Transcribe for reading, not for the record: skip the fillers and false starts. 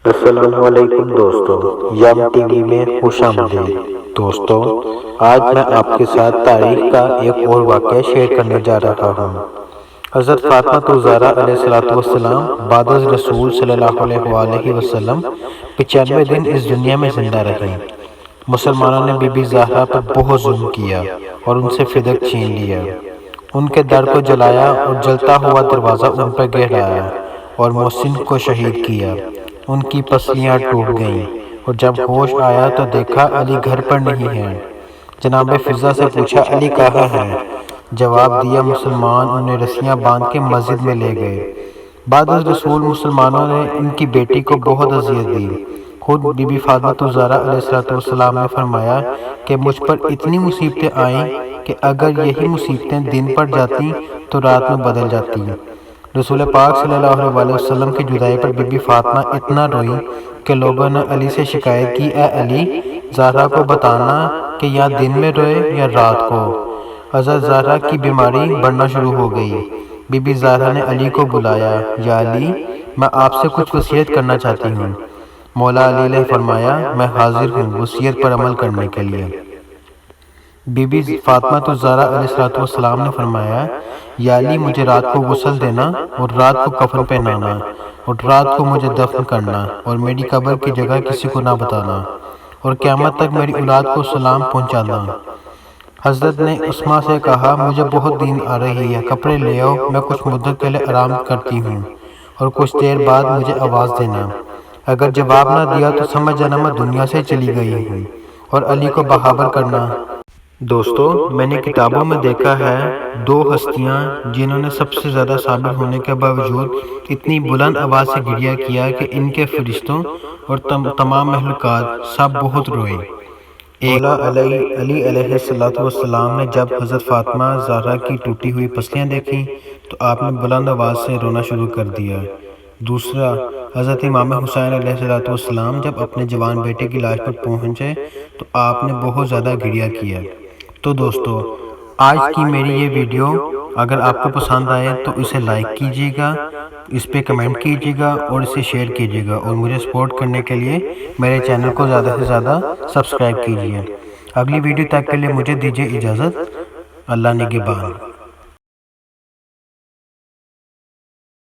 السلام علیکم دوستو، یم ٹی وی میں خوش آمدید۔ دوستو، آج میں آپ کے ساتھ تاریخ کا ایک اور واقعہ شیئر کرنے جا رہا ہوں۔ حضرت فاطمہ الزہرا علیہ السلام بعد از رسول صلی اللہ علیہ وآلہ وسلم 95 دن اس دنیا میں زندہ رہیں۔ مسلمانوں نے بی بی زہرا پر بہت ظلم کیا اور ان سے فدیہ چھین لیا، ان کے در کو جلایا اور جلتا ہوا دروازہ ان پر گرایا اور محسن کو شہید کیا۔ ان کی پسلیاں ٹوٹ گئیں اور جب ہوش آیا تو دیکھا علی گھر پر نہیں ہے۔ جناب فضہ سے پوچھا علی کہاں ہے؟ جواب دیا مسلمان انہیں رسیاں باندھ کے مسجد میں لے گئے۔ بعد از رسول مسلمانوں نے ان کی بیٹی کو بہت اذیت دی۔ خود بی بی فاطمہ الزہرا علیہ السلام نے فرمایا کہ مجھ پر اتنی مصیبتیں آئیں کہ اگر یہی مصیبتیں دن پڑ جاتی تو رات میں بدل جاتی۔ رسول پاک صلی اللہ علیہ وسلم کی جدائی پر بی بی فاطمہ اتنا روئی کہ لوگوں نے علی سے شکایت کی، اے علی، زہرا کو بتانا کہ یا دن میں روئے یا رات کو۔ حضرت زہرا کی بیماری بڑھنا شروع ہو گئی۔ بی بی زہرا نے علی کو بلایا، یا علی، میں آپ سے کچھ وصیت کرنا چاہتی ہوں۔ مولا علی نے فرمایا، میں حاضر ہوں وصیت پر عمل کرنے کے لیے۔ بی بی فاطمہ الزہرا علیہ السلام نے فرمایا، یا علی، مجھے رات کو غسل دینا اور رات کو کفن پہنانا اور رات کو مجھے دفن کرنا اور میری قبر کی جگہ کسی کو نہ بتانا اور قیامت تک میری اولاد کو سلام پہنچانا۔ حضرت نے عثمان سے کہا، مجھے بہت نیند آ رہی ہے، کپڑے لے آؤ، میں کچھ مدت کے لیے آرام کرتی ہوں اور کچھ دیر بعد مجھے آواز دینا۔ اگر جواب نہ دیا تو سمجھ جانا میں دنیا سے چلی گئی ہوں اور علی کو بخبر کرنا۔ دوستو، میں نے کتابوں میں دیکھا ہے دو ہستیاں جنہوں نے سب سے زیادہ صابر ہونے کے باوجود اتنی بلند آواز سے گریہ کیا کہ ان کے فرشتوں اور تمام مخلوقات سب بہت روئے۔ مولا علی علیہ السلام نے جب حضرت فاطمہ زہرا کی ٹوٹی ہوئی پسلیاں دیکھیں تو آپ نے بلند آواز سے رونا شروع کر دیا۔ دوسرا، حضرت امام حسین علیہ السلام جب اپنے جوان بیٹے کی لاش پر پہنچے تو آپ نے بہت زیادہ گریہ کیا۔ تو دوستو، آج کی میری یہ ویڈیو اگر آپ کو پسند آئے تو اسے لائک کیجیے گا، اس پہ کمنٹ کیجیے گا اور اسے شیئر کیجیے گا اور مجھے سپورٹ کرنے کے لیے میرے چینل کو زیادہ سے زیادہ سبسکرائب کیجیے۔ اگلی ویڈیو تک کے لیے مجھے دیجیے اجازت۔ اللہ نگہبان۔